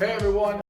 Hey everyone,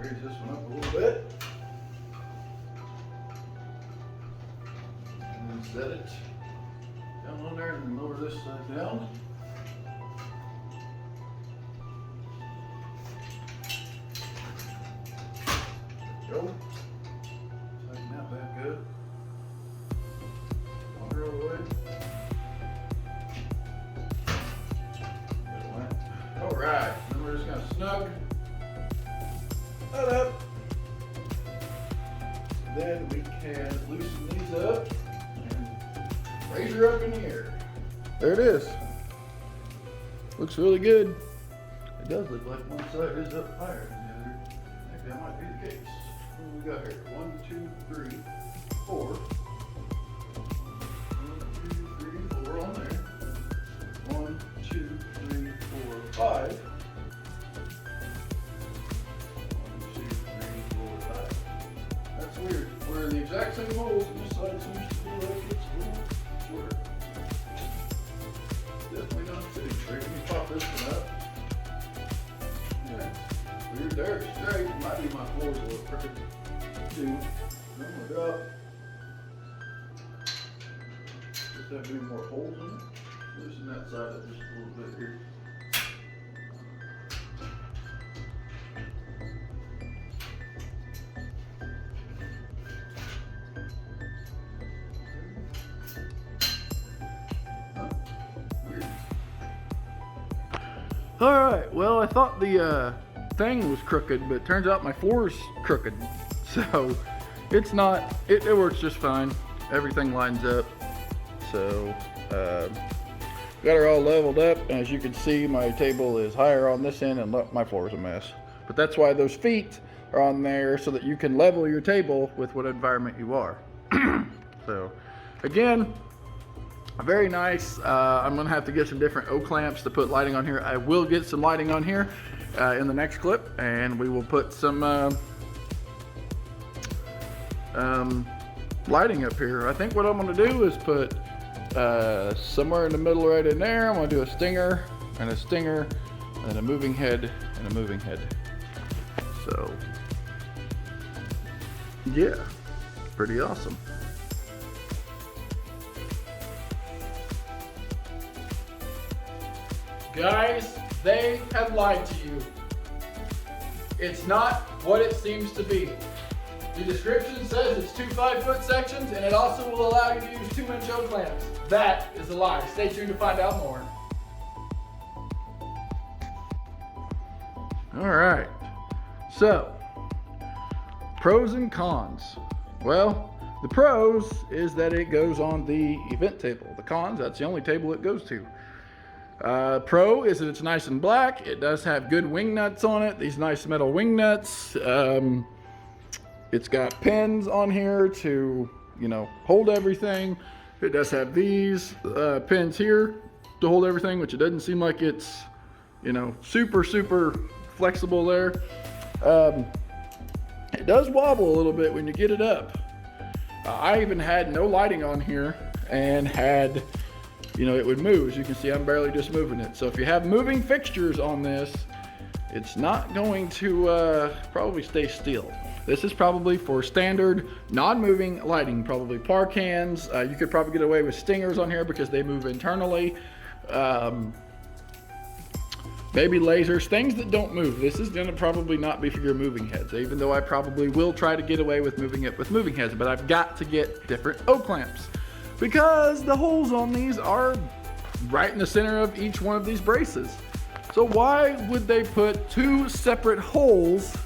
raise this one up a little bit. And then set it down on there and lower this side down. There we go. Tighten that back up. Water all the way. All right, then we're just gonna snug that up. Then we can loosen these up and raise her up in the air. There it is. Looks really good. It does look like one side is up higher than the other. I think that might be the case. What do we got here? 1, 2, 3, 4. 1, 2, 3, 4 on there. 1, 2, 3, 4, 5. 1, 2, 3, 4, 5. That's weird. We're the exact same holes, and this side seems to be like it's a little shorter. Definitely not sitting straight. Let me pop this one up. Yeah, weird there. It's straight. It might be my floors a little crooked too. I'm gonna drop. Just have any more holes in it. Loosen that side up just a little bit here. All right, well, I thought the thing was crooked, but it turns out my floor's crooked. So it's not, it works just fine. Everything lines up. So got her all leveled up. As you can see, my table is higher on this end and my floor is a mess. But that's why those feet are on there, so that you can level your table with what environment you are. So again, very nice. I'm gonna have to get some different O-clamps to put lighting on here. I will get some lighting on here in the next clip, and we will put some lighting up here. I think what I'm gonna do is put somewhere in the middle right in there, I'm gonna do a stinger and a stinger and a moving head and a moving head. So yeah, pretty awesome. Guys, they have lied to you. It's not what it seems to be. The description says it's 2 5-foot sections, and it also will allow you to use 2-inch O-clamps. That is a lie. Stay tuned to find out more. All right, so pros and cons. Well, the pros is that it goes on the event table. The cons, that's the only table it goes to. Pro is that it's nice and black. It does have good wing nuts on it, these nice metal wing nuts. It's got pins on here to, you know, hold everything. It does have these pins here to hold everything, which it doesn't seem like it's, you know, super flexible there. It does wobble a little bit when you get it up. I even had no lighting on here and had, you know, it would move. As you can see, I'm barely just moving it. So if you have moving fixtures on this, it's not going to probably stay still. This is probably for standard non-moving lighting, probably park hands. You could probably get away with stingers on here because they move internally. Maybe lasers, things that don't move. This is gonna probably not be for your moving heads, even though I probably will try to get away with moving it with moving heads, but I've got to get different O-clamps because the holes on these are right in the center of each one of these braces. So why would they put 2 separate holes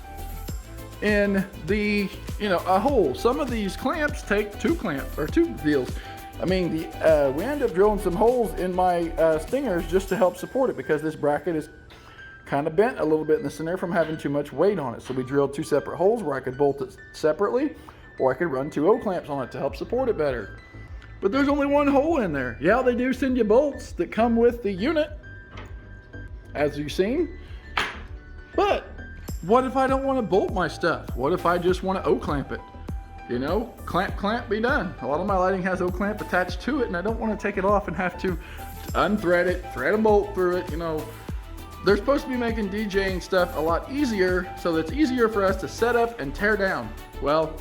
in the, you know, a hole? Some of these clamps take 2 clamps or 2 deals. I mean, we ended up drilling some holes in my stingers just to help support it because this bracket is kind of bent a little bit in the center from having too much weight on it. So we drilled 2 separate holes where I could bolt it separately, or I could run 2 O-clamps on it to help support it better. But there's only 1 hole in there. Yeah, they do send you bolts that come with the unit, as you've seen. But what if I don't want to bolt my stuff? What if I just want to O-clamp it? You know, clamp, be done. A lot of my lighting has O-clamp attached to it, and I don't want to take it off and have to unthread it, thread a bolt through it, you know, they're supposed to be making DJing stuff a lot easier, so it's easier for us to set up and tear down. Well,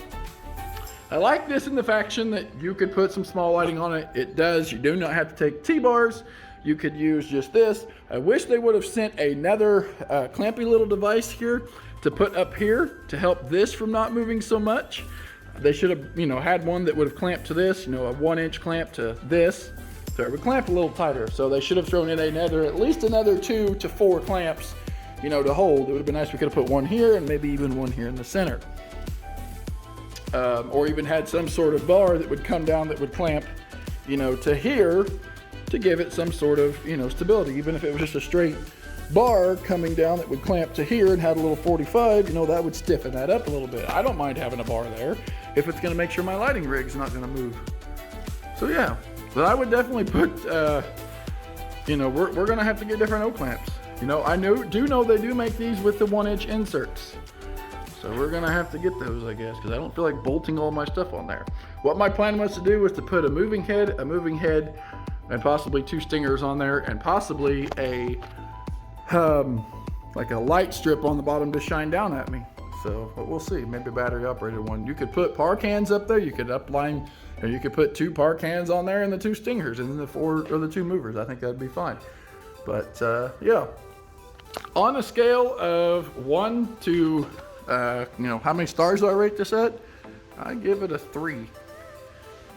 I like this in the faction that you could put some small lighting on it. It does. You do not have to take T-bars. You could use just this. I wish they would have sent another clampy little device here to put up here to help this from not moving so much. They should have, you know, had one that would have clamped to this, you know, a 1-inch clamp to this, so it would clamp a little tighter. So they should have thrown in at least another 2 to 4 clamps, you know, to hold. It would have been nice if we could have put one here and maybe even one here in the center. Or even had some sort of bar that would come down that would clamp, you know, to here to give it some sort of, you know, stability. Even if it was just a straight bar coming down that would clamp to here and had a little 45, you know, that would stiffen that up a little bit. I don't mind having a bar there if it's going to make sure my lighting rig's not going to move. So yeah, but I would definitely put, you know, we're going to have to get different O-clamps. You know, I do know they do make these with the 1-inch inserts. So we're gonna have to get those, I guess, because I don't feel like bolting all my stuff on there. What my plan was to do was to put a moving head, and possibly 2 stingers on there, and possibly a, like a light strip on the bottom to shine down at me. So, but we'll see, maybe a battery operated one. You could put par cans up there, you could upline, or you could put 2 par cans on there and the 2 stingers, and then the 4 or the 2 movers. I think that'd be fine. But yeah, on a scale of 1 to, you know, how many stars do I rate this at? I give it a 3.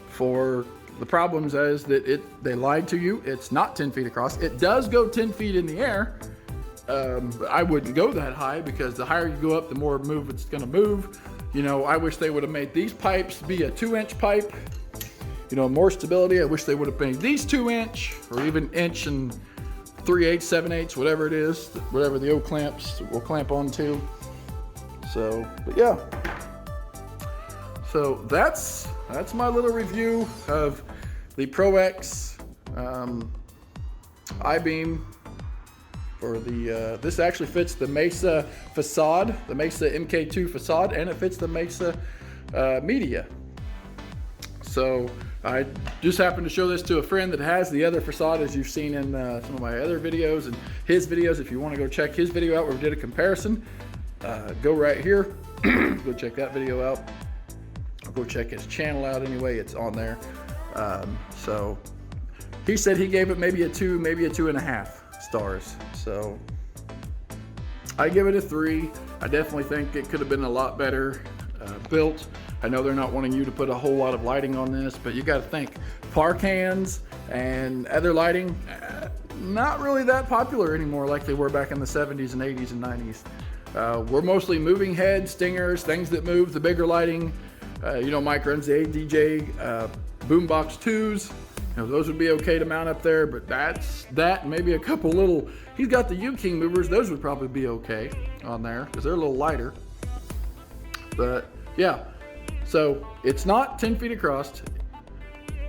For the problems is that they lied to you. It's not 10 feet across. It does go 10 feet in the air. But I wouldn't go that high because the higher you go up, the more move it's gonna move. You know, I wish they would have made these pipes be a 2-inch pipe. You know, more stability. I wish they would have made these 2-inch or even inch and 3/8, 7/8, whatever it is, whatever the O-clamps will clamp onto. So, but yeah. So that's my little review of the ProX I-beam for the, this actually fits the Mesa facade, the Mesa MK2 facade, and it fits the Mesa media. So I just happened to show this to a friend that has the other facade, as you've seen in some of my other videos and his videos. If you want to go check his video out where we did a comparison, go right here, go check that video out. I'll go check his channel out anyway, it's on there. So he said he gave it maybe a 2, maybe a 2.5 stars. So I give it a 3. I definitely think it could have been a lot better built. I know they're not wanting you to put a whole lot of lighting on this, but you got to think par cans and other lighting, not really that popular anymore like they were back in the 70s and 80s and 90s. We're mostly moving heads, stingers, things that move, the bigger lighting. You know, Mike runs the ADJ boombox 2s. You know, those would be okay to mount up there, but that's that. Maybe a couple little, he's got the U-King movers. Those would probably be okay on there because they're a little lighter. But yeah, so it's not 10 feet across.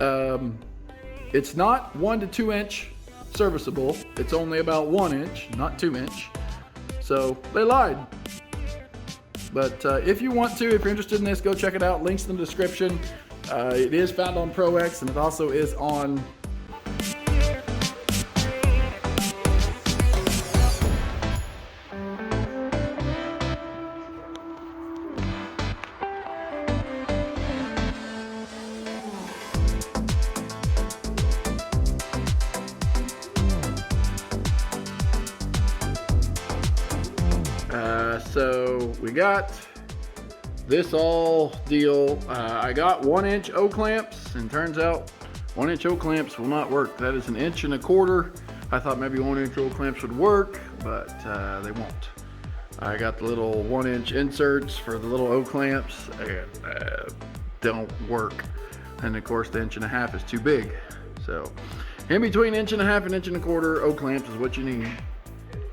It's not 1 to 2 inch serviceable. It's only about 1 inch, not 2 inch. So they lied. But if you want to, if you're interested in this, go check it out. Links in the description. It is found on ProX, and it also is on so we got this all deal. I got 1-inch O-clamps, and turns out 1-inch O-clamps will not work. That is 1.25 inches. I thought maybe 1-inch O-clamps would work, but they won't. I got the little 1-inch inserts for the little O-clamps, and don't work. And of course the 1.5 inches is too big. So in between 1.5 inches and 1.25 inches O-clamps is what you need,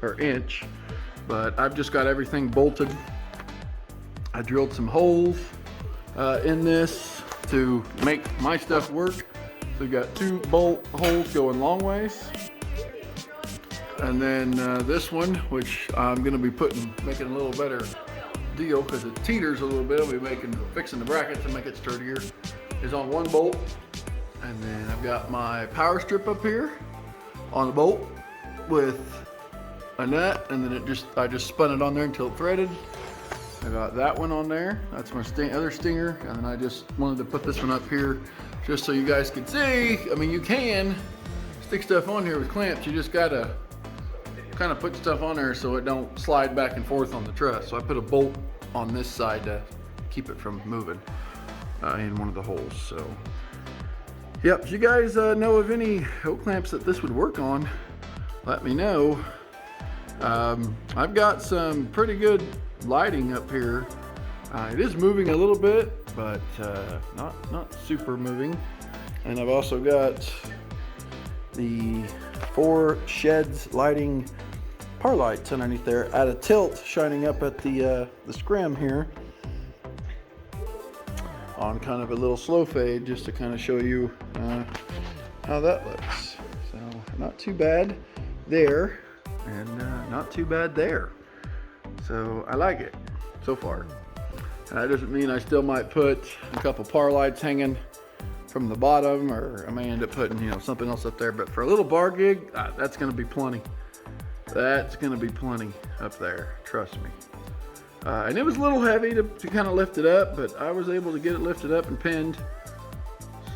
or inch. But I've just got everything bolted. I drilled some holes in this to make my stuff work. So we've got 2 bolt holes going long ways. And then this one, which I'm gonna be making a little better deal because it teeters a little bit. I'll be fixing the bracket to make it sturdier, is on 1 bolt. And then I've got my power strip up here on the bolt with a nut, and then I just spun it on there until it threaded. I got that one on there. That's my other stinger, and then I just wanted to put this one up here just so you guys could see. I mean, you can stick stuff on here with clamps. You just gotta kind of put stuff on there so it don't slide back and forth on the truss. So I put a bolt on this side to keep it from moving in one of the holes. So yep, if you guys know of any O clamps that this would work on, let me know. I've got some pretty good lighting up here. It is moving a little bit, but not super moving. And I've also got the 4 sheds lighting par lights underneath there at a tilt, shining up at the scrim here on kind of a little slow fade, just to kind of show you how that looks. So not too bad there, and not too bad there. So I like it so far. That doesn't mean I still might put a couple par lights hanging from the bottom, or I may end up putting, you know, something else up there. But for a little bar gig, that's going to be plenty. That's going to be plenty up there, trust me. And it was a little heavy to kind of lift it up, but I was able to get it lifted up and pinned.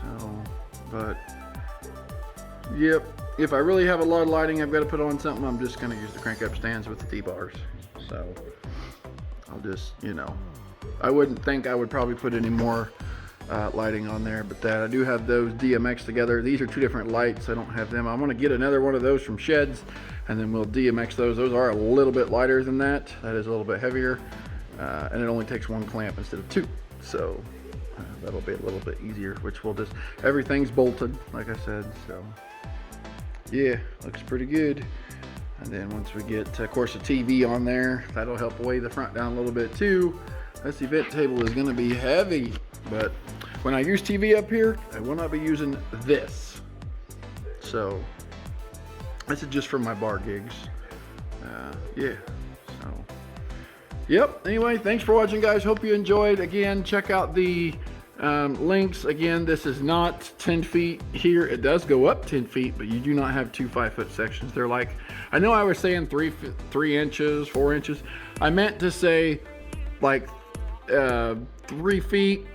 So, but yep, if I really have a lot of lighting I've got to put on something, I'm just going to use the crank up stands with the T-bars. So I'll just, you know, I wouldn't think I would probably put any more lighting on there, but that I do have those DMX together. These are 2 different lights. I don't have them. I'm going to get another one of those from Sheds, and then we'll DMX those. Those are a little bit lighter than that. That is a little bit heavier, and it only takes 1 clamp instead of 2. So that'll be a little bit easier, which we'll just, everything's bolted, like I said. So yeah, looks pretty good. And then once we get, of course, a TV on there, that'll help weigh the front down a little bit too. This event table is going to be heavy, but when I use TV up here, I will not be using this. So this is just for my bar gigs. Yeah, so yep. Anyway, thanks for watching, guys. Hope you enjoyed. Again, check out the links. Again, this is not 10 feet here. It does go up 10 feet, but you do not have 2 5-foot sections. They're like, I know I was saying 3 inches, 4 inches. I meant to say like 3 feet,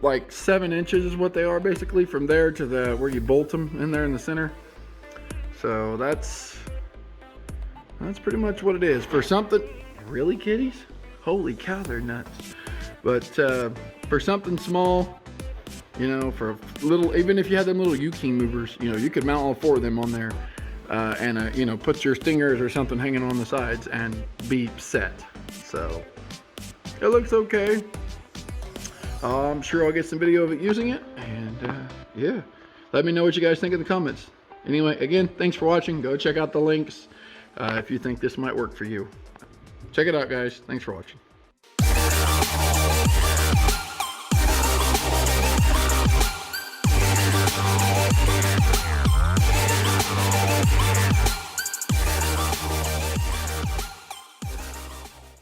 like 7 inches is what they are basically, from there to the where you bolt them in there in the center. So that's pretty much what it is for something. Really, kitties? Holy cow, they're nuts. But for something small, you know, for little, even if you had them little U-King movers, you know, you could mount all 4 of them on there, and you know, put your stingers or something hanging on the sides and be set. So it looks okay. I'm sure I'll get some video of it using it, and yeah, let me know what you guys think in the comments. Anyway, again, thanks for watching. Go check out the links if you think this might work for you. Check it out, guys. Thanks for watching.